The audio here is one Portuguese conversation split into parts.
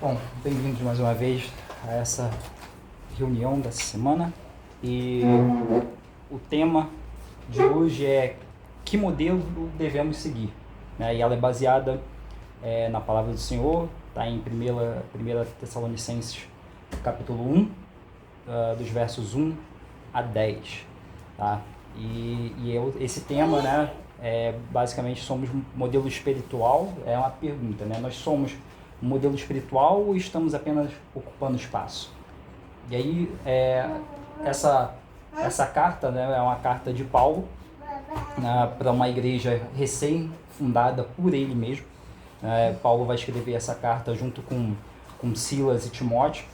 Bom, bem-vindos mais uma vez a essa reunião dessa semana e o tema de hoje é que modelo devemos seguir, né? E ela é baseada na palavra do Senhor, está em 1 Tessalonicenses capítulo 1, dos versos 1 a 10, tá? Esse tema, né, basicamente somos modelo espiritual, é uma pergunta, né? Nós somos um modelo espiritual ou estamos apenas ocupando espaço? E aí, essa carta, né, é uma carta de Paulo, né, para uma igreja recém-fundada por ele mesmo. Paulo vai escrever essa carta junto com Silas e Timóteo,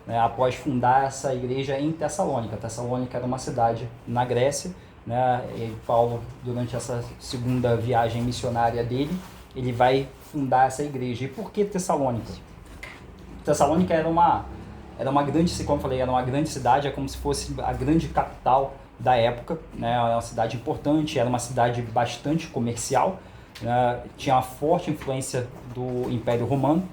né, após fundar essa igreja em Tessalônica. Tessalônica era uma cidade na Grécia, né, e Paulo, durante essa segunda viagem missionária dele, ele vai fundar essa igreja. E por que Tessalônica? Tessalônica era uma grande, como eu falei, era uma grande cidade, é como se fosse a grande capital da época, né? Era uma cidade importante, era uma cidade bastante comercial, né? Tinha uma forte influência do Império Romano,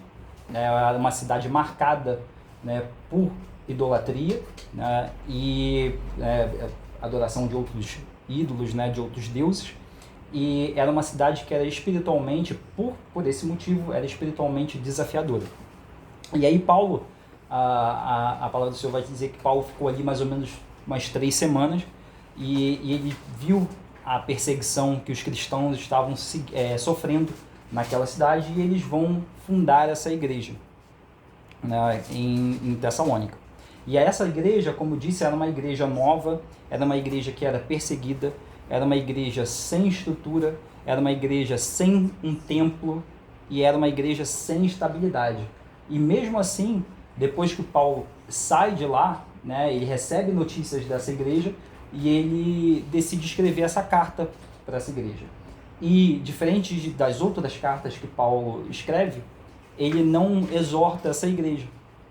né? Era uma cidade marcada, né, por idolatria, né? E adoração de outros ídolos, né, de outros deuses. E era uma cidade que era espiritualmente, por esse motivo, era espiritualmente desafiadora. E aí Paulo, a palavra do Senhor vai dizer que Paulo ficou ali mais ou menos umas 3 semanas e ele viu a perseguição que os cristãos estavam sofrendo naquela cidade, e eles vão fundar essa igreja, né, em Tessalônica. E essa igreja, como eu disse, era uma igreja nova, era uma igreja que era perseguida, era uma igreja sem estrutura, era uma igreja sem um templo e era uma igreja sem estabilidade. E mesmo assim, depois que Paulo sai de lá, né, ele recebe notícias dessa igreja e ele decide escrever essa carta para essa igreja. E diferente das outras cartas que Paulo escreve, ele não exorta essa igreja,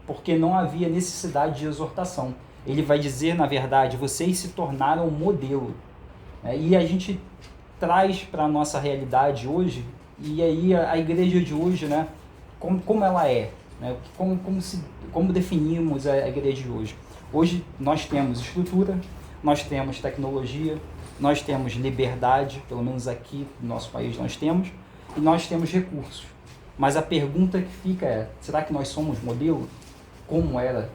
porque não havia necessidade de exortação. Ele vai dizer, na verdade, vocês se tornaram modelo. E a gente traz para a nossa realidade hoje, e aí a igreja de hoje, né, como ela é, né, como definimos a igreja de hoje. Hoje nós temos estrutura, nós temos tecnologia, nós temos liberdade, pelo menos aqui no nosso país nós temos, e nós temos recursos. Mas a pergunta que fica é, será que nós somos modelo? Como era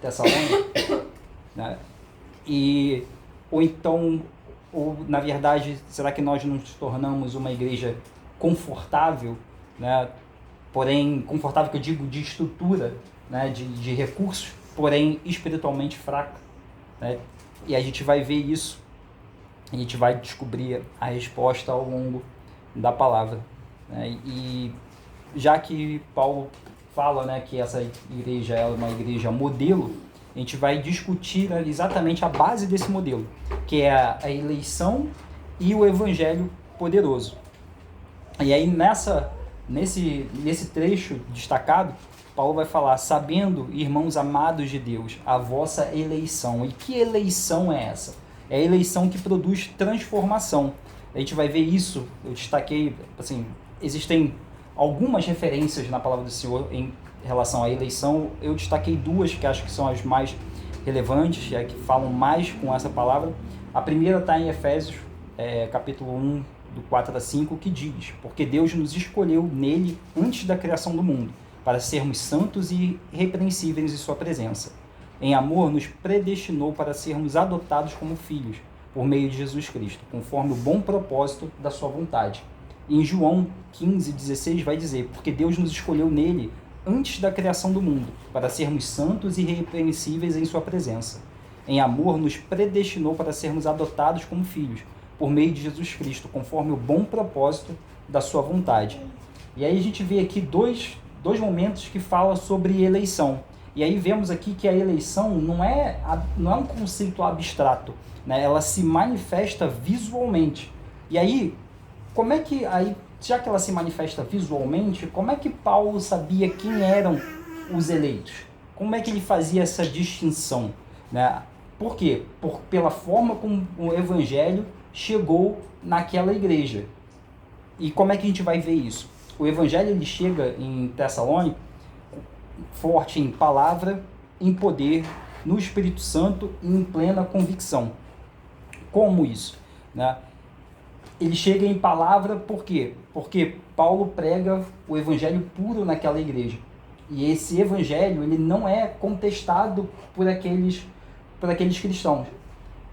Tessalônica? Né? Ou então, na verdade, será que nós nos tornamos uma igreja confortável, né? Porém, confortável que eu digo de estrutura, né? de recursos, porém espiritualmente fraca, né? E a gente vai ver isso, a gente vai descobrir a resposta ao longo da palavra, né? E já que Paulo fala, né, que essa igreja é uma igreja modelo, a gente vai discutir exatamente a base desse modelo, que é a eleição e o evangelho poderoso. E aí nesse trecho destacado, Paulo vai falar, sabendo, irmãos amados de Deus, a vossa eleição. E que eleição é essa? É a eleição que produz transformação. A gente vai ver isso, eu destaquei, assim, existem algumas referências na palavra do Senhor em relação à eleição. Eu destaquei duas que acho que são as mais relevantes, que falam mais com essa palavra. A primeira está em Efésios, capítulo 1, do 4 a 5, que diz, porque Deus nos escolheu nele antes da criação do mundo, para sermos santos e irrepreensíveis em sua presença. Em amor, nos predestinou para sermos adotados como filhos, por meio de Jesus Cristo, conforme o bom propósito da sua vontade. Em João 15:16 vai dizer, porque Deus nos escolheu nele antes da criação do mundo, para sermos santos e irrepreensíveis em sua presença. Em amor, nos predestinou para sermos adotados como filhos, por meio de Jesus Cristo, conforme o bom propósito da sua vontade. E aí a gente vê aqui dois momentos que falam sobre eleição. E aí vemos aqui que a eleição não é um conceito abstrato, né? Ela se manifesta visualmente. E aí, já que ela se manifesta visualmente, como é que Paulo sabia quem eram os eleitos? Como é que ele fazia essa distinção, né? Por quê? Pela forma como o evangelho chegou naquela igreja. E como é que a gente vai ver isso? O evangelho ele chega em Tessalônica forte em palavra, em poder, no Espírito Santo e em plena convicção. Como isso? Né? Ele chega em palavra por quê? Porque Paulo prega o evangelho puro naquela igreja. E esse evangelho ele não é contestado por aqueles cristãos.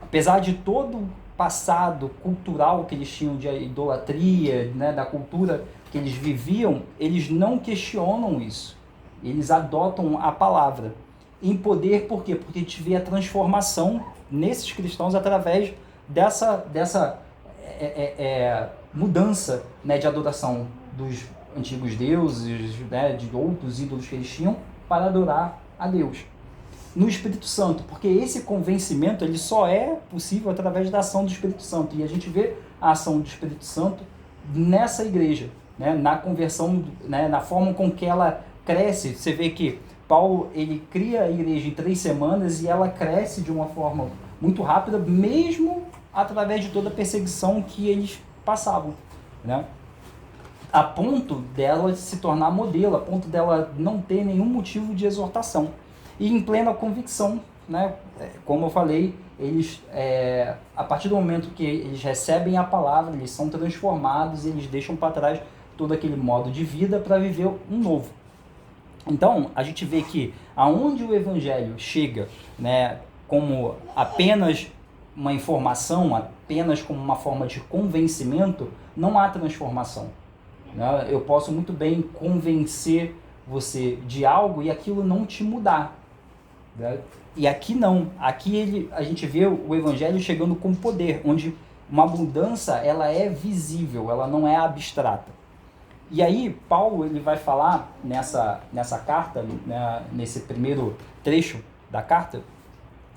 Apesar de todo o passado cultural que eles tinham de idolatria, né, da cultura que eles viviam, eles não questionam isso. Eles adotam a palavra. Em poder, por quê? Porque a gente vê a transformação nesses cristãos através dessa mudança, né, de adoração dos antigos deuses, né, de outros ídolos que eles tinham, para adorar a Deus. No Espírito Santo, porque esse convencimento ele só é possível através da ação do Espírito Santo. E a gente vê a ação do Espírito Santo nessa igreja, né, na conversão, né, na forma com que ela cresce. Você vê que Paulo ele cria a igreja em 3 semanas e ela cresce de uma forma muito rápida, mesmo através de toda a perseguição que eles passavam, né? A ponto dela se tornar modelo, a ponto dela não ter nenhum motivo de exortação. E em plena convicção, né? Como eu falei, eles, a partir do momento que eles recebem a palavra, eles são transformados e eles deixam para trás todo aquele modo de vida para viver um novo. Então, a gente vê que aonde o evangelho chega, né, como apenas uma informação, apenas como uma forma de convencimento, não há transformação. Né? Eu posso muito bem convencer você de algo e aquilo não te mudar. Né? E aqui não. Aqui a gente vê o evangelho chegando com poder, onde uma mudança ela é visível, ela não é abstrata. E aí, Paulo ele vai falar nessa carta, né, nesse primeiro trecho da carta,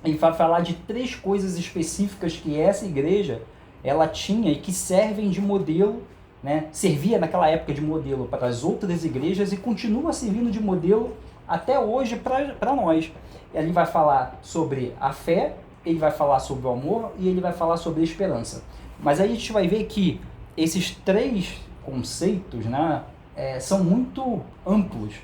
ele vai falar de 3 coisas específicas que essa igreja ela tinha e que servem de modelo, né, servia naquela época de modelo para as outras igrejas e continua servindo de modelo até hoje para nós. Ele vai falar sobre a fé, ele vai falar sobre o amor e ele vai falar sobre a esperança. Mas aí a gente vai ver que esses 3 conceitos, né, são muito amplos.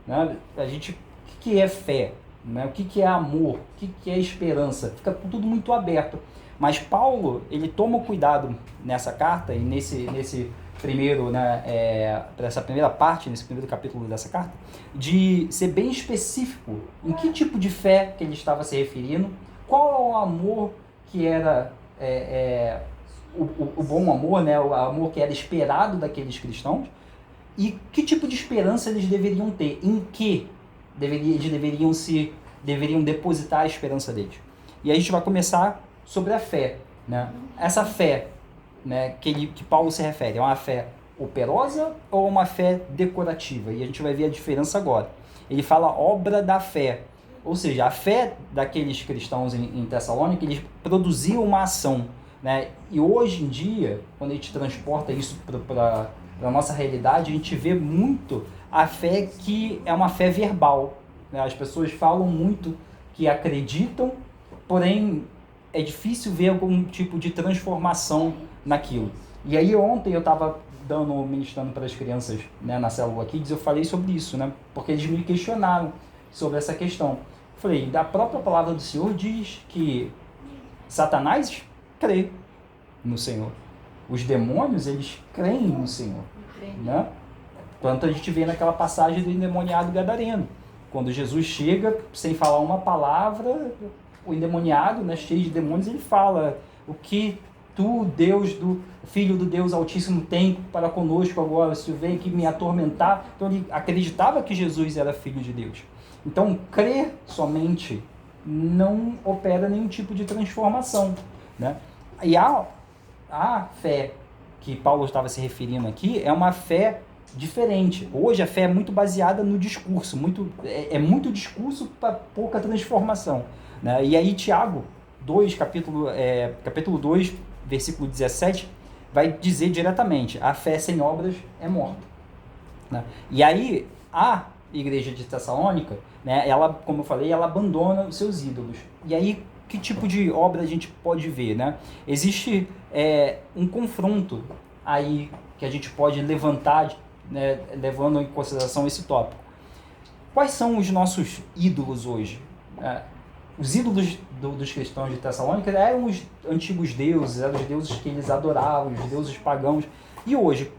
Né? O que é fé? Né? O que é amor? O que é esperança? Fica tudo muito aberto. Mas Paulo, ele toma cuidado nessa carta e nesse primeiro, né, essa primeira parte, nesse primeiro capítulo dessa carta, de ser bem específico em que tipo de fé que ele estava se referindo, qual é o amor que era o bom amor, né, o amor que era esperado daqueles cristãos, e que tipo de esperança eles deveriam ter, em que eles deveriam depositar a esperança deles. E aí a gente vai começar sobre a fé. Né? Essa fé, né, que Paulo se refere, é uma fé operosa ou uma fé decorativa? E a gente vai ver a diferença agora. Ele fala obra da fé, ou seja, a fé daqueles cristãos em Tessalônica, eles produziam uma ação. Né? E hoje em dia, quando a gente transporta isso para a nossa realidade, a gente vê muito a fé que é uma fé verbal. Né? As pessoas falam muito que acreditam, porém é difícil ver algum tipo de transformação naquilo. E aí ontem eu estava ministrando para as crianças, né, na célula aqui, eu falei sobre isso, né? Porque eles me questionaram sobre essa questão. Eu falei, da própria palavra do Senhor diz que Satanás crê no Senhor. Os demônios, eles creem no Senhor. Né? Tanto a gente vê naquela passagem do endemoniado gadareno. Quando Jesus chega, sem falar uma palavra, o endemoniado, né, cheio de demônios, ele fala: o que tu, Deus, Filho do Deus Altíssimo, tem para conosco agora, se tu vem aqui me atormentar. Então ele acreditava que Jesus era Filho de Deus. Então, crer somente não opera nenhum tipo de transformação. Né? E a fé que Paulo estava se referindo aqui é uma fé diferente. Hoje a fé é muito baseada no discurso, muito discurso para pouca transformação. Né? E aí Tiago 2, capítulo 2, versículo 17, vai dizer diretamente: a fé sem obras é morta. Né? E aí a igreja de Tessalônica, né, ela, como eu falei, ela abandona os seus ídolos. E aí que tipo de obra a gente pode ver? Né? Existe um confronto aí que a gente pode levantar, né, levando em consideração esse tópico. Quais são os nossos ídolos hoje? Os ídolos dos cristãos de Tessalônica eram os antigos deuses, eram os deuses que eles adoravam, os deuses pagãos. E hoje,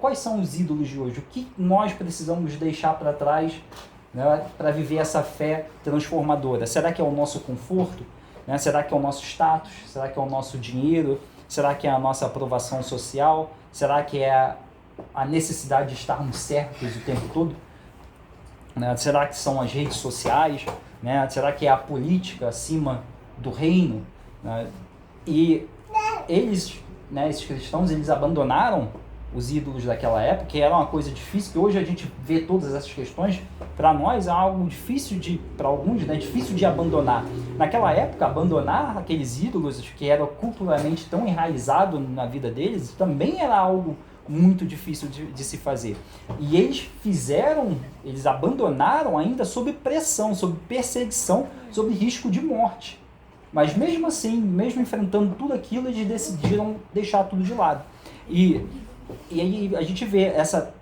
quais são os ídolos de hoje? O que nós precisamos deixar para trás, né, para viver essa fé transformadora? Será que é o nosso conforto? Né? Será que é o nosso status? Será que é o nosso dinheiro? Será que é a nossa aprovação social? Será que é a necessidade de estarmos certos o tempo todo? Né? Será que são as redes sociais? Né? Será que é a política acima do reino? Né? E eles, né, esses cristãos, eles abandonaram os ídolos daquela época, que era uma coisa difícil, que hoje a gente vê todas essas questões, para nós é algo difícil para alguns, né, difícil de abandonar. Naquela época, abandonar aqueles ídolos que eram culturalmente tão enraizados na vida deles, também era algo muito difícil de se fazer. E eles abandonaram ainda sob pressão, sob perseguição, sob risco de morte. Mas mesmo assim, mesmo enfrentando tudo aquilo, eles decidiram deixar tudo de lado. E aí a gente vê essa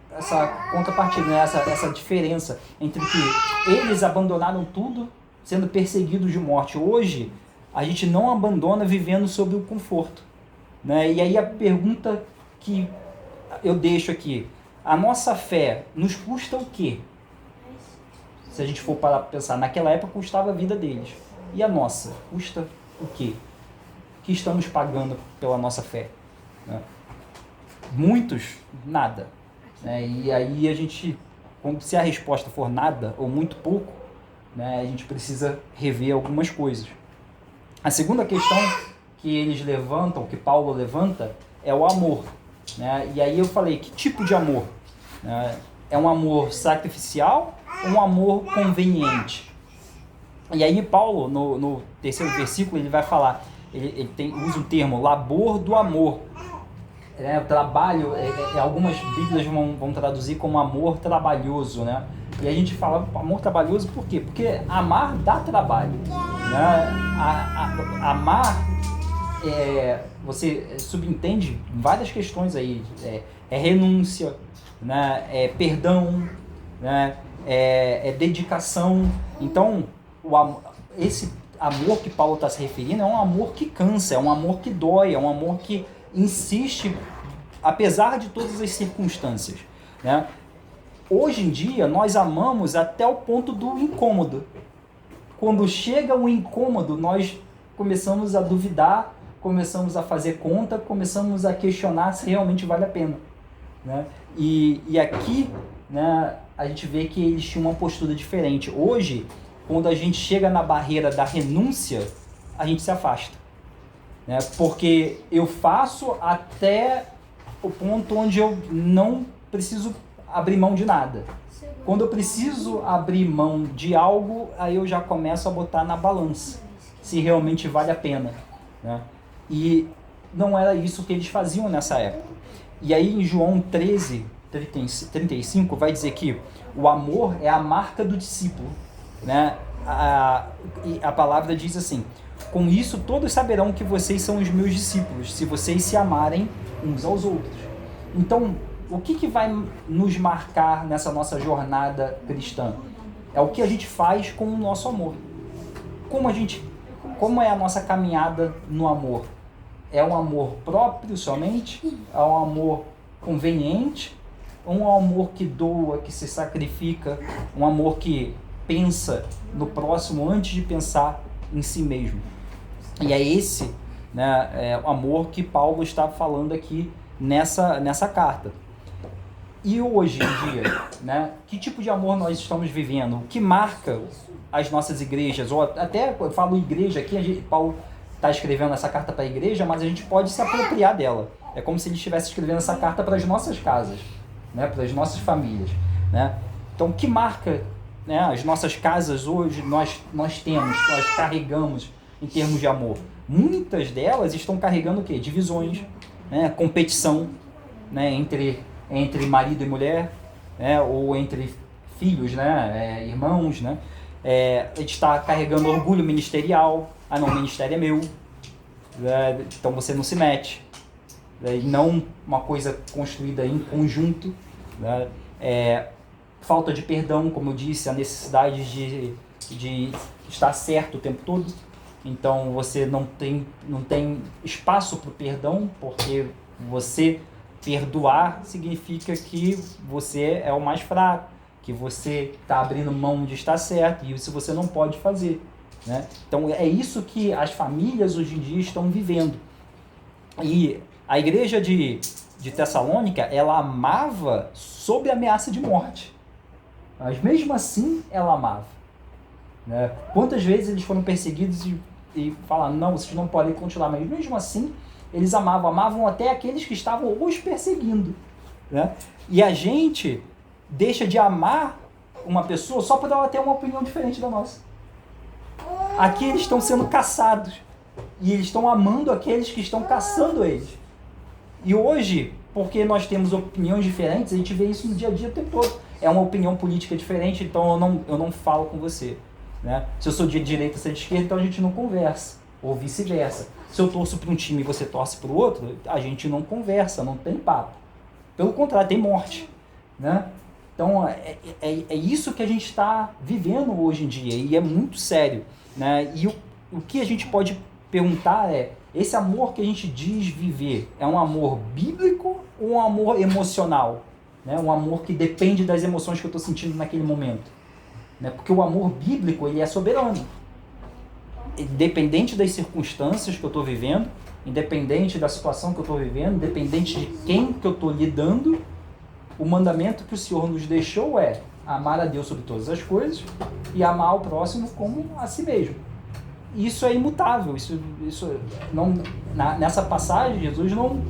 contrapartida, né? essa diferença entre que eles abandonaram tudo sendo perseguidos de morte. Hoje, a gente não abandona vivendo sob o conforto. Né? E aí a pergunta que eu deixo aqui, a nossa fé nos custa o quê? Se a gente for parar para pensar, naquela época custava a vida deles. E a nossa? Custa o quê? O que estamos pagando pela nossa fé? Né? Muitos, nada. Né? E aí a gente, se a resposta for nada ou muito pouco, né, a gente precisa rever algumas coisas. A segunda questão que eles levantam, que Paulo levanta, é o amor. Né? E aí eu falei, que tipo de amor? Né? É um amor sacrificial ou um amor conveniente? E aí Paulo, no terceiro versículo, ele vai falar, ele usa o termo labor do amor. O trabalho, algumas bíblias vão traduzir como amor trabalhoso, né? E a gente fala amor trabalhoso por quê? Porque amar dá trabalho, né? Amar, você subentende várias questões aí, é renúncia, né? É perdão, né? É dedicação. Então, esse amor que Paulo está se referindo é um amor que cansa, é um amor que dói, é um amor que insiste, apesar de todas as circunstâncias. Né? Hoje em dia, nós amamos até o ponto do incômodo. Quando chega o incômodo, nós começamos a duvidar, começamos a fazer conta, começamos a questionar se realmente vale a pena. Né? E aqui, né, a gente vê que eles tinham uma postura diferente. Hoje, quando a gente chega na barreira da renúncia, a gente se afasta. Né? Porque eu faço até o ponto onde eu não preciso abrir mão de nada. Quando eu preciso abrir mão de algo, aí eu já começo a botar na balança se realmente vale a pena. Né? E não era isso que eles faziam nessa época. E aí em João 13:35 vai dizer que o amor é a marca do discípulo. Né? A palavra diz assim: com isso todos saberão que vocês são os meus discípulos, se vocês se amarem uns aos outros. Então, o que vai nos marcar nessa nossa jornada cristã? É o que a gente faz com o nosso amor. Como é a nossa caminhada no amor? É um amor próprio somente? É um amor conveniente? Ou um amor que doa, que se sacrifica? Um amor que pensa no próximo antes de pensar em si mesmo? E é esse, né, o amor que Paulo está falando aqui nessa carta. E hoje em dia, né, que tipo de amor nós estamos vivendo? O que marca as nossas igrejas? Ou até, eu falo igreja aqui, Paulo está escrevendo essa carta para a igreja, mas a gente pode se apropriar dela. É como se ele estivesse escrevendo essa carta para as nossas casas, né, para as nossas famílias. Né? Então, o que marca, né, as nossas casas hoje, nós carregamos em termos de amor? Muitas delas estão carregando o quê? Divisões, né, competição, né, entre marido e mulher, né, ou entre filhos, né, irmãos, né, a gente está carregando orgulho ministerial. Ah, não, o ministério é meu, então você não se mete, e não uma coisa construída em conjunto. Né, falta de perdão, como eu disse, a necessidade de estar certo o tempo todo. Então você não tem espaço para o perdão, porque você perdoar significa que você é o mais fraco, que você está abrindo mão de estar certo, e isso você não pode fazer, né? Então é isso que as famílias hoje em dia estão vivendo. E a igreja de Tessalônica, ela amava sob ameaça de morte, mas mesmo assim ela amava, né? Quantas vezes eles foram perseguidos e falaram, não, vocês não podem continuar, mas mesmo assim eles amavam até aqueles que estavam os perseguindo, né? E a gente deixa de amar uma pessoa só por ela ter uma opinião diferente da nossa. Aqui eles estão sendo caçados e eles estão amando aqueles que estão caçando eles. E hoje, porque nós temos opiniões diferentes, a gente vê isso no dia a dia o tempo todo. É uma opinião política diferente, então eu não falo com você, né? Se eu sou de direita, você é de esquerda, então a gente não conversa, ou vice-versa. Se eu torço para um time e você torce para o outro, a gente não conversa, não tem papo. Pelo contrário, tem morte, né? Então é isso que a gente está vivendo hoje em dia, e é muito sério, né? E o que a gente pode perguntar é, esse amor que a gente diz viver, é um amor bíblico ou um amor emocional? Né? Um amor que depende das emoções que eu estou sentindo naquele momento. Né? Porque o amor bíblico, ele é soberano. Independente das circunstâncias que eu estou vivendo, independente da situação que eu estou vivendo, independente de quem que eu estou lidando, o mandamento que o Senhor nos deixou é amar a Deus sobre todas as coisas e amar o próximo como a si mesmo. Isso é imutável. Isso não, nessa passagem, Jesus não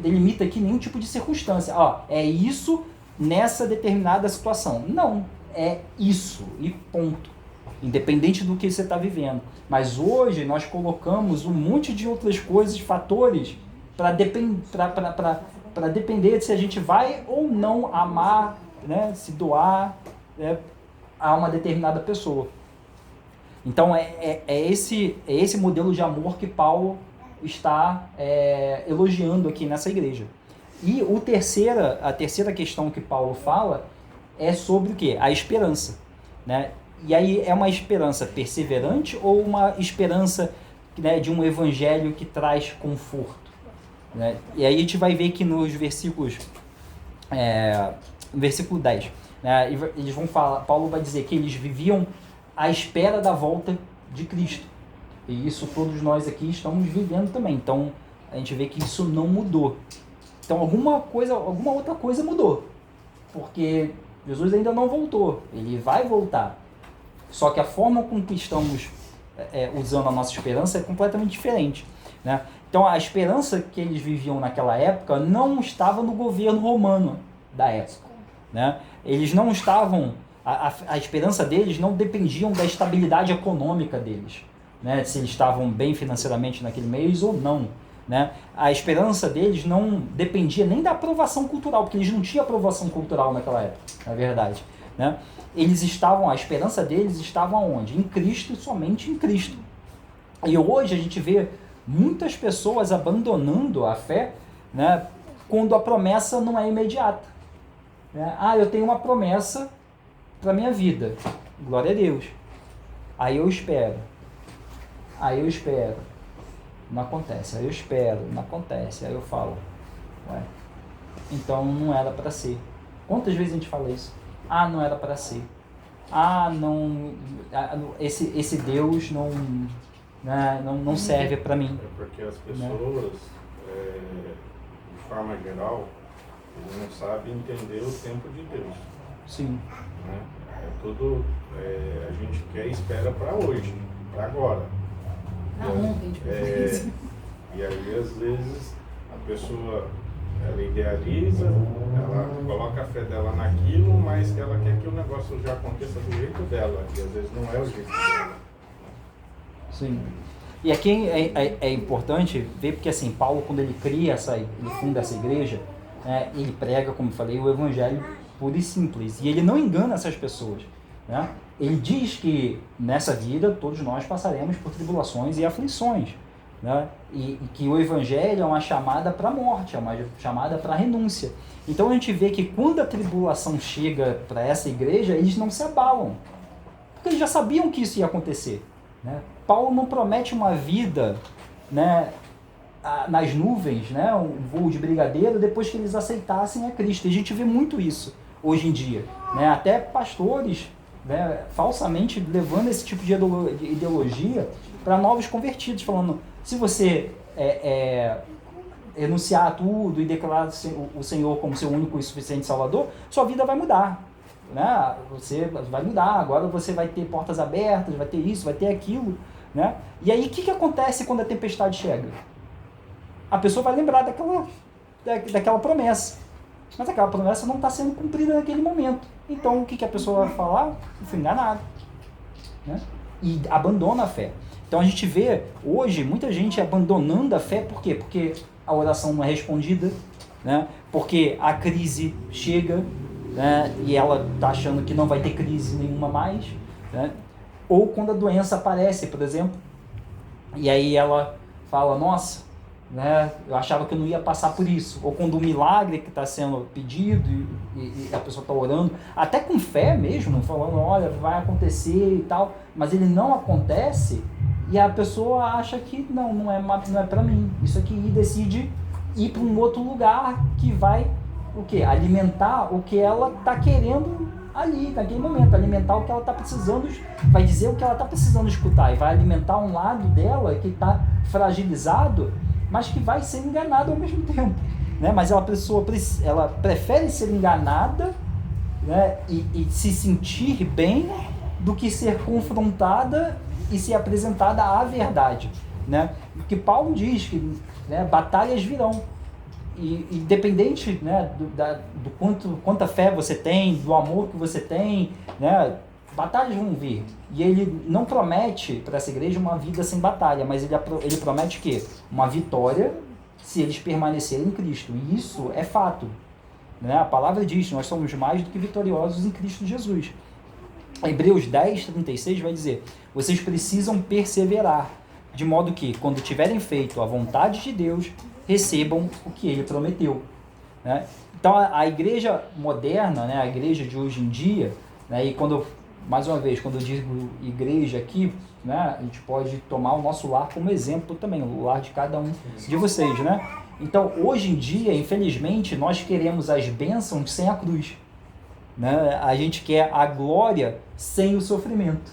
delimita aqui nenhum tipo de circunstância. É isso nessa determinada situação. Não, é isso e ponto. Independente do que você está vivendo. Mas hoje nós colocamos um monte de outras coisas, fatores, para depender de se a gente vai ou não amar, né, se doar, né, a uma determinada pessoa. Então é esse modelo de amor que Paulo está elogiando aqui nessa igreja. E a terceira questão que Paulo fala é sobre o quê? A esperança, né? E aí é uma esperança perseverante ou uma esperança, né, de um evangelho que traz conforto, né? E aí a gente vai ver que nos versículos, no versículo 10, né, eles vão falar, Paulo vai dizer que eles viviam à espera da volta de Cristo. E isso todos nós aqui estamos vivendo também. Então a gente vê que isso não mudou. Então alguma outra coisa mudou. Porque Jesus ainda não voltou. Ele vai voltar. Só que a forma com que estamos usando a nossa esperança é completamente diferente, né? Então a esperança que eles viviam naquela época não estava no governo romano da época, né? Eles não estavam... A esperança deles não dependiam da estabilidade econômica deles, né? Se eles estavam bem financeiramente naquele mês ou não, né? A esperança deles não dependia nem da aprovação cultural, porque eles não tinham aprovação cultural naquela época, na verdade, né? A esperança deles estava onde? Em Cristo e somente em Cristo. E hoje a gente vê muitas pessoas abandonando a fé, né, quando a promessa não é imediata, né? Eu tenho uma promessa para minha vida, glória a Deus. Aí eu espero, não acontece. Aí eu espero, não acontece. Aí eu falo, então não era para ser. Quantas vezes a gente fala isso? Não era para ser. Não, esse Deus não, né, não serve para mim. É porque as pessoas, de forma geral, eles não sabem entender o tempo de Deus. Sim. Né? A gente quer e espera para hoje, para agora. E aí, às vezes, a pessoa, ela idealiza, ela coloca a fé dela naquilo, mas ela quer que o negócio já aconteça do jeito dela, e às vezes não é o jeito dela. Sim. E aqui é importante ver, porque assim, Paulo, quando ele funda essa igreja, ele prega, como eu falei, o evangelho puro e simples, e ele não engana essas pessoas, né? Ele diz que nessa vida todos nós passaremos por tribulações e aflições, né? E que o evangelho é uma chamada para a morte, é uma chamada para a renúncia. Então a gente vê que quando a tribulação chega para essa igreja, eles não se abalam, porque eles já sabiam que isso ia acontecer, né? Paulo não promete uma vida, né, nas nuvens, né, um voo de brigadeiro, depois que eles aceitassem a Cristo. E a gente vê muito isso hoje em dia, né? Até pastores, né, falsamente levando esse tipo de ideologia para novos convertidos, falando, se você renunciar a tudo e declarar o Senhor como seu único e suficiente Salvador, sua vida vai mudar, né? Você vai mudar, agora você vai ter portas abertas, vai ter isso, vai ter aquilo, né? E aí o que acontece quando a tempestade chega? A pessoa vai lembrar daquela promessa, mas aquela promessa não está sendo cumprida naquele momento. Então o que a pessoa vai falar? Eu fui enganado, né? E abandona a fé. Então a gente vê hoje muita gente abandonando a fé. Por quê? Porque a oração não é respondida, né? Porque a crise chega, né? E ela está achando que não vai ter crise nenhuma mais, né? Ou quando a doença aparece, por exemplo, e aí ela fala, nossa, né, eu achava que eu não ia passar por isso. Ou quando um milagre que está sendo pedido e a pessoa está orando, até com fé mesmo, falando, olha, vai acontecer e tal, mas ele não acontece, e a pessoa acha que não é para mim. Isso aqui, e decide ir para um outro lugar que vai o quê? Alimentar o que ela está querendo ali, naquele momento, alimentar o que ela está precisando, vai dizer o que ela está precisando escutar, e vai alimentar um lado dela que está fragilizado, mas que vai ser enganado ao mesmo tempo, né? Mas ela prefere ser enganada, né, e se sentir bem do que ser confrontada e ser apresentada à verdade, né? Porque Paulo diz que, né, batalhas virão, e independente, né, do quanta fé você tem, do amor que você tem, né, batalhas vão vir. E ele não promete para essa igreja uma vida sem batalha, mas ele promete que uma vitória se eles permanecerem em Cristo. E isso é fato, né? A palavra diz, nós somos mais do que vitoriosos em Cristo Jesus. Hebreus 10:36 vai dizer, vocês precisam perseverar, de modo que, quando tiverem feito a vontade de Deus, recebam o que ele prometeu, né? Então a igreja moderna, né, a igreja de hoje em dia, né, e mais uma vez, quando eu digo igreja aqui, né, a gente pode tomar o nosso lar como exemplo também, o lar de cada um de vocês, né? Então, hoje em dia, infelizmente, nós queremos as bênçãos sem a cruz, né? A gente quer a glória sem o sofrimento,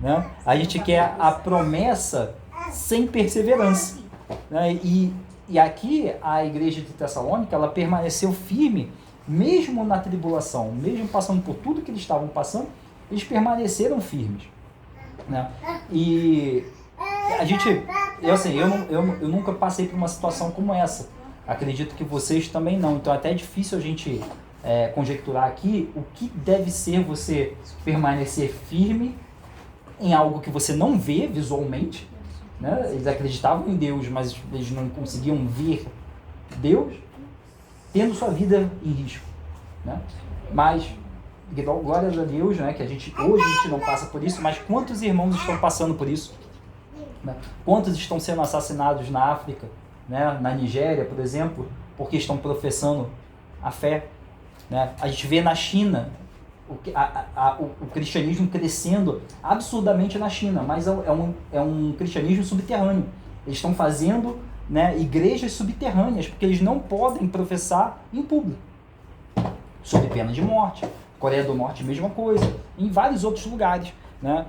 né? A gente quer a promessa sem perseverança, né? E aqui, a igreja de Tessalônica, ela permaneceu firme, mesmo na tribulação, mesmo passando por tudo que eles estavam passando, eles permaneceram firmes, né? E eu nunca passei por uma situação como essa. Acredito que vocês também não. Então até é difícil a gente conjecturar aqui o que deve ser você permanecer firme em algo que você não vê visualmente, né? Eles acreditavam em Deus, mas eles não conseguiam ver Deus, tendo sua vida em risco, né? Mas glórias a Deus, né, que hoje a gente não passa por isso, mas quantos irmãos estão passando por isso, né? Quantos estão sendo assassinados na África, né, na Nigéria, por exemplo, porque estão professando a fé, né? A gente vê na China o cristianismo crescendo absurdamente na China, mas é um cristianismo subterrâneo. Eles estão fazendo, né, igrejas subterrâneas, porque eles não podem professar em público, sob pena de morte. Coreia do Norte, mesma coisa, em vários outros lugares, né?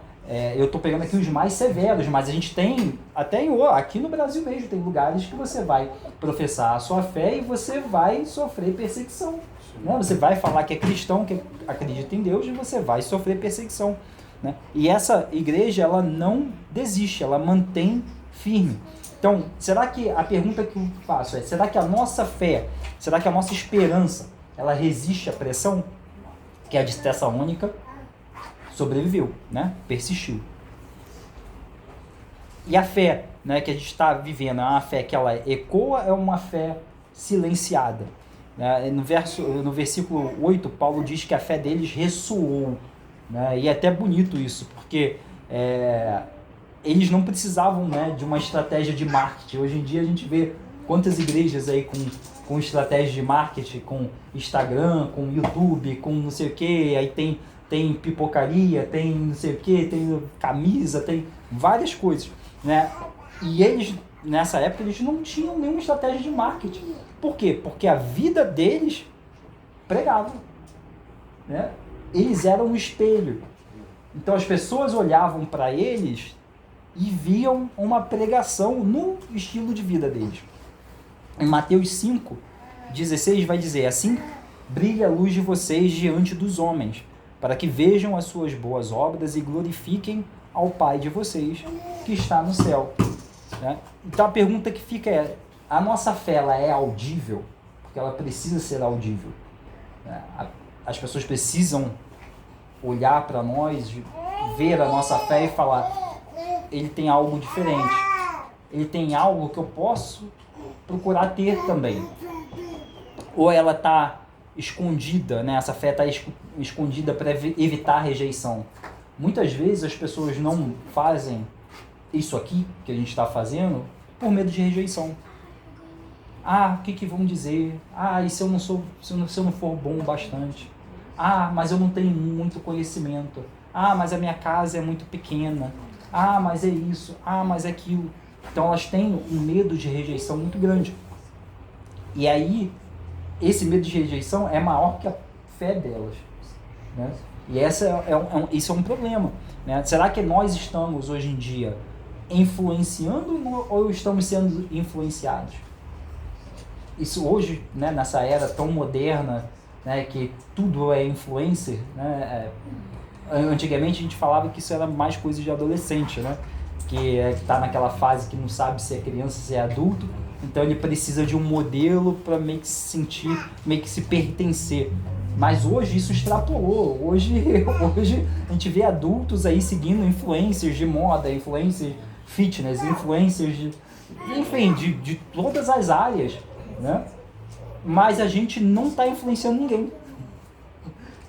Eu estou pegando aqui os mais severos, mas a gente tem, aqui no Brasil mesmo, tem lugares que você vai professar a sua fé e você vai sofrer perseguição, né? Você vai falar que é cristão, que acredita em Deus, e você vai sofrer perseguição, né? E essa igreja, ela não desiste, ela mantém firme. Então, será que, a pergunta que eu faço será que a nossa fé, será que a nossa esperança, ela resiste à pressão? Que a de Tessalônica sobreviveu, né? Persistiu. E a fé, né, que a gente está vivendo, é uma fé que ela ecoa, é uma fé silenciada, né? No versículo 8, Paulo diz que a fé deles ressoou, né? E é até bonito isso, porque eles não precisavam, né, de uma estratégia de marketing. Hoje em dia a gente vê quantas igrejas aí com estratégia de marketing, com Instagram, com YouTube, com não sei o que, aí tem pipocaria, tem não sei o que, tem camisa, tem várias coisas, né? E eles, nessa época, eles não tinham nenhuma estratégia de marketing. Por quê? Porque a vida deles pregava, né? Eles eram um espelho. Então as pessoas olhavam para eles e viam uma pregação no estilo de vida deles. Em Mateus 5:16 vai dizer: assim brilha a luz de vocês diante dos homens, para que vejam as suas boas obras e glorifiquem ao Pai de vocês que está no céu. Né? Então a pergunta que fica é: a nossa fé ela é audível? Porque ela precisa ser audível. Né? As pessoas precisam olhar para nós, ver a nossa fé e falar: ele tem algo diferente, ele tem algo que eu posso procurar ter também. Ou ela está escondida, né? Essa fé está escondida para evitar a rejeição. Muitas vezes as pessoas não fazem isso aqui que a gente está fazendo por medo de rejeição. Ah, o que vão dizer? Ah, e se eu não for bom o bastante? Ah, mas eu não tenho muito conhecimento. Ah, mas a minha casa é muito pequena. Ah, mas é isso. Ah, mas é aquilo. Então elas têm um medo de rejeição muito grande. E aí, esse medo de rejeição é maior que a fé delas. Né? E isso é um problema. Né? Será que nós estamos, hoje em dia, influenciando ou estamos sendo influenciados? Isso hoje, né, nessa era tão moderna, né, que tudo é influencer, né? Antigamente a gente falava que isso era mais coisa de adolescente, né? Que está naquela fase que não sabe se é criança, se é adulto, então ele precisa de um modelo para meio que se sentir, meio que se pertencer. Mas hoje isso extrapolou. Hoje a gente vê adultos aí seguindo influencers de moda, influencers fitness, influencers enfim, de todas as áreas, né? Mas a gente não está influenciando ninguém.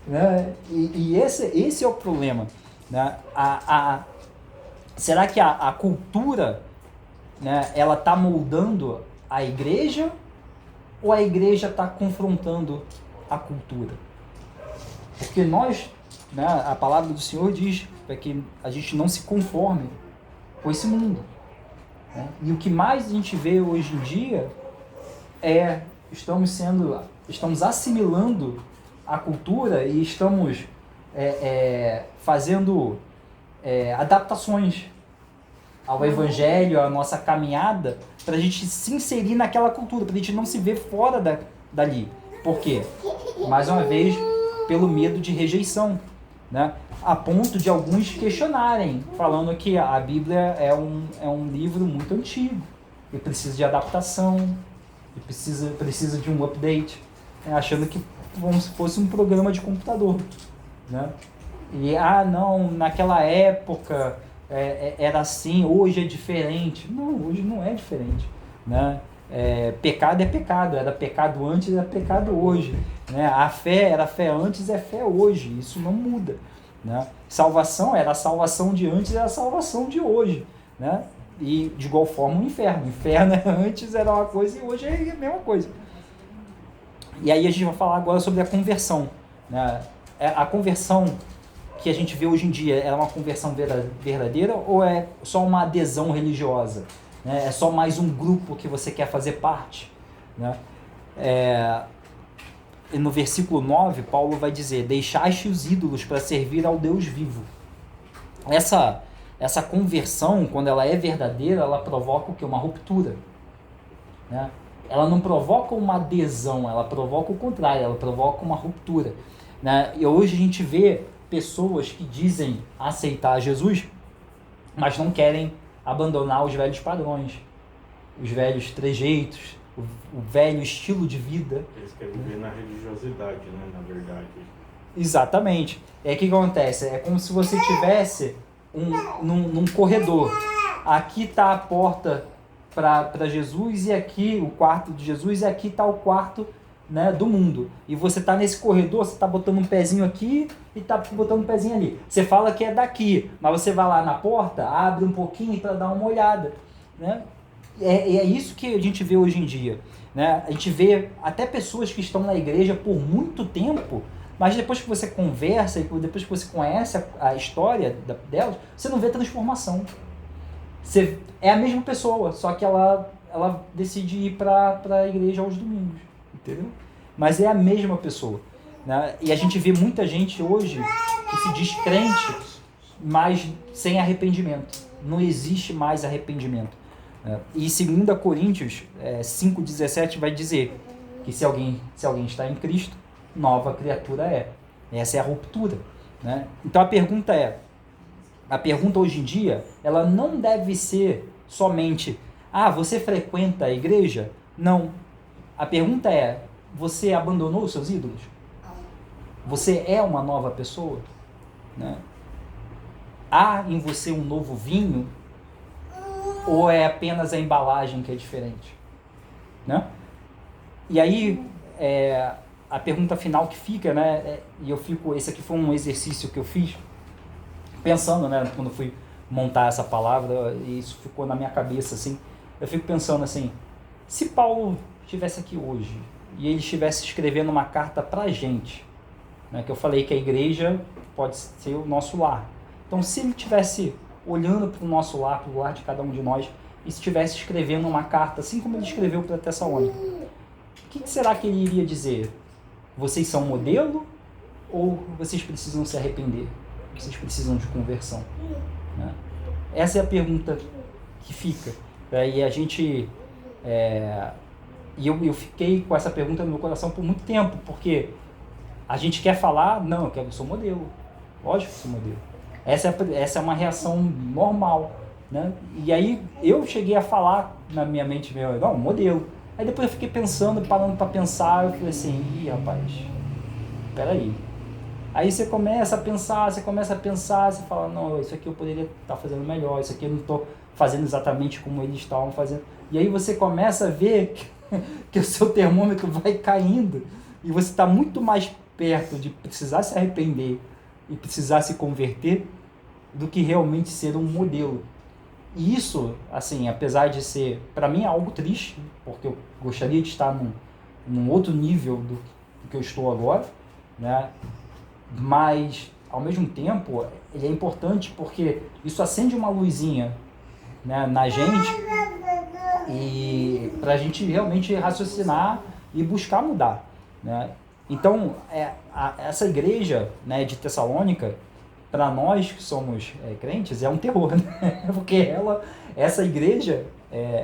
Né? E esse é o problema. Né? Será que a cultura, né, ela está moldando a igreja ou a igreja está confrontando a cultura? Porque nós, né, a palavra do Senhor diz para que a gente não se conforme com esse mundo. Né? E o que mais a gente vê hoje em dia é estamos assimilando a cultura e estamos fazendo adaptações ao evangelho, à nossa caminhada, para a gente se inserir naquela cultura, para a gente não se ver fora dali. Por quê? Mais uma vez, pelo medo de rejeição, né? A ponto de alguns questionarem, falando que a Bíblia é um livro muito antigo, e precisa de adaptação, e precisa de um update, achando que como se fosse um programa de computador, né? E não, naquela época era assim, hoje é diferente. Não, hoje não é diferente, né? Pecado é pecado, era pecado antes, era pecado hoje, né? A fé era fé antes, é fé hoje, isso não muda, né? Salvação era a salvação de antes, era a salvação de hoje, né? E de igual forma o inferno antes era uma coisa e hoje é a mesma coisa. E aí a gente vai falar agora sobre a conversão, né? A conversão que a gente vê hoje em dia é uma conversão verdadeira ou é só uma adesão religiosa? Né? É só mais um grupo que você quer fazer parte? Né? E no versículo 9, Paulo vai dizer: deixaste os ídolos para servir ao Deus vivo. Essa conversão, quando ela é verdadeira, ela provoca o quê? Uma ruptura. Né? Ela não provoca uma adesão, ela provoca o contrário, ela provoca uma ruptura. Né? E hoje a gente vê pessoas que dizem aceitar Jesus, mas não querem abandonar os velhos padrões, os velhos trejeitos, o velho estilo de vida. Eles querem viver na religiosidade, né? Na verdade. Exatamente. O que acontece? É como se você tivesse num corredor. Aqui está a porta para Jesus, e aqui o quarto de Jesus, e aqui está o quarto né, do mundo. E você está nesse corredor, você está botando um pezinho aqui e está botando um pezinho ali. Você fala que é daqui, mas você vai lá na porta, abre um pouquinho para dar uma olhada, né? É isso que a gente vê hoje em dia, né? A gente vê até pessoas que estão na igreja por muito tempo, mas depois que você conversa e depois que você conhece a história delas, você não vê transformação. Você é a mesma pessoa, só que ela decide ir para a igreja aos domingos, entendeu? Mas é a mesma pessoa, né? E a gente vê muita gente hoje que se diz crente, mas sem arrependimento. Não existe mais arrependimento. E 2 Coríntios 5,17 vai dizer que se alguém está em Cristo, nova criatura é. Essa é a ruptura, né? Então a pergunta hoje em dia, ela não deve ser somente, você frequenta a igreja? Não. A pergunta é, você abandonou os seus ídolos? Você é uma nova pessoa? Né? Há em você um novo vinho? Ou é apenas a embalagem que é diferente? Né? E aí, a pergunta final que fica, né? Esse aqui foi um exercício que eu fiz, pensando, né? Quando fui montar essa palavra, e isso ficou na minha cabeça, assim. Eu fico pensando assim, se Paulo estivesse aqui hoje, e ele estivesse escrevendo uma carta pra gente, né? Que eu falei que a igreja pode ser o nosso lar. Então, se ele estivesse olhando para o nosso lar, para o lar de cada um de nós, e estivesse escrevendo uma carta, assim como ele escreveu para Tessalônica, o que será que ele iria dizer? Vocês são modelo ou vocês precisam se arrepender? Vocês precisam de conversão? Né? Essa é a pergunta que fica. E a gente... eu fiquei com essa pergunta no meu coração por muito tempo, porque a gente quer falar, não, eu sou modelo. Lógico que sou modelo. Essa é uma reação normal, né? E aí eu cheguei a falar na minha mente, não, modelo. Aí depois eu fiquei pensando, parando para pensar, eu falei assim, rapaz, peraí. Aí você começa a pensar, você fala, não, isso aqui eu poderia estar fazendo melhor, isso aqui eu não estou fazendo exatamente como eles estavam fazendo. E aí você começa a ver que o seu termômetro vai caindo e você está muito mais perto de precisar se arrepender e precisar se converter do que realmente ser um modelo. E isso, assim, apesar de ser, para mim, algo triste, porque eu gostaria de estar num outro nível do que eu estou agora, né? Mas, ao mesmo tempo, ele é importante porque isso acende uma luzinha, né, na gente, e para a gente realmente raciocinar e buscar mudar, né? Então, essa igreja, né, de Tessalônica, para nós que somos crentes, é um terror, né? Porque essa igreja,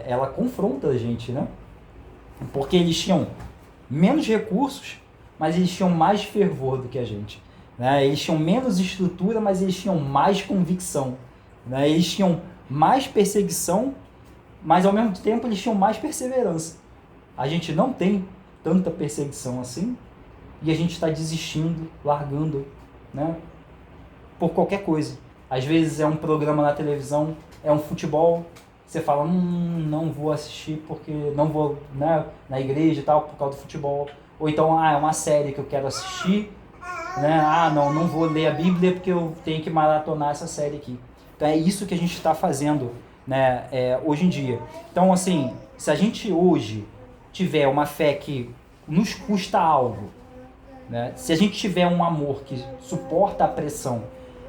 ela confronta a gente, né? Porque eles tinham menos recursos, mas eles tinham mais fervor do que a gente, né? Eles tinham menos estrutura, mas eles tinham mais convicção, né? Eles tinham mais perseguição, mas ao mesmo tempo eles tinham mais perseverança. A gente não tem tanta perseguição assim, e a gente está desistindo, largando, né? Por qualquer coisa. Às vezes é um programa na televisão, é um futebol, você fala, não vou assistir porque não vou, né, na igreja e tal, por causa do futebol. Ou então, é uma série que eu quero assistir, né? Não vou ler a Bíblia porque eu tenho que maratonar essa série aqui. Então é isso que a gente está fazendo, né, hoje em dia. Então, assim, se a gente hoje tiver uma fé que nos custa algo, né? Se a gente tiver um amor que suporta a pressão,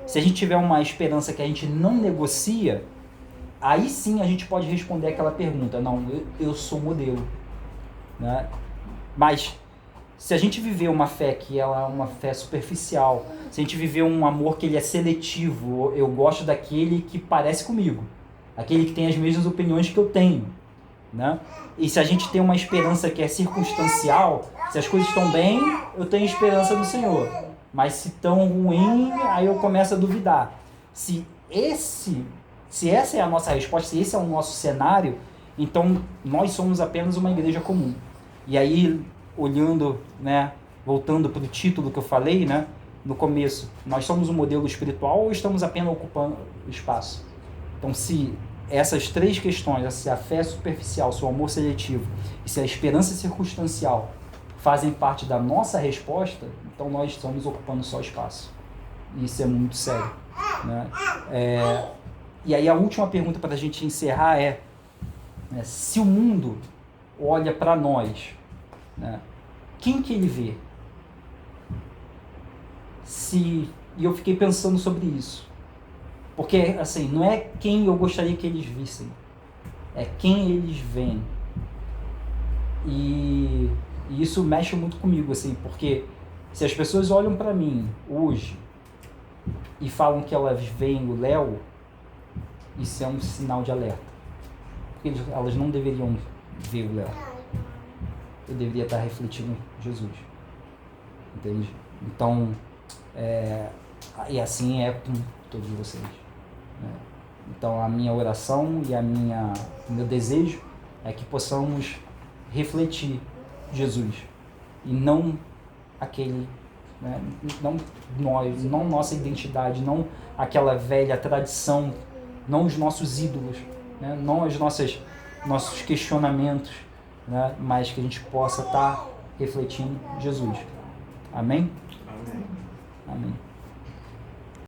se a gente tiver uma esperança que a gente não negocia, aí sim a gente pode responder aquela pergunta, não, eu sou modelo, né? Mas se a gente viver uma fé que ela é uma fé superficial, se a gente viver um amor que ele é seletivo, eu gosto daquele que parece comigo, aquele que tem as mesmas opiniões que eu tenho, né? E se a gente tem uma esperança que é circunstancial, se as coisas estão bem, eu tenho esperança no Senhor. Mas se estão ruim, aí eu começo a duvidar. Se essa é a nossa resposta, se esse é o nosso cenário, então nós somos apenas uma igreja comum. E aí, olhando, né, voltando para o título que eu falei, né, no começo, nós somos um modelo espiritual ou estamos apenas ocupando espaço? Então, se essas três questões, se a fé é superficial, se o amor seletivo e se a esperança é circunstancial fazem parte da nossa resposta, então nós estamos ocupando só espaço. E isso é muito sério, né? E aí a última pergunta para a gente encerrar é, se o mundo olha para nós, né, quem que ele vê? E eu fiquei pensando sobre isso. Porque, assim, não é quem eu gostaria que eles vissem, é quem eles veem. E isso mexe muito comigo, assim, porque se as pessoas olham para mim hoje e falam que elas veem o Léo, isso é um sinal de alerta. Porque elas não deveriam ver o Léo. Eu deveria estar refletindo Jesus. Entende? Então, e assim é com todos vocês. Né? Então, a minha oração e o meu desejo é que possamos refletir Jesus e não aquele, né? Não nós, não nossa identidade, não aquela velha tradição, não os nossos ídolos, né? Não os nossos questionamentos, né? Mas que a gente possa estar refletindo Jesus. Amém? Amém. Amém.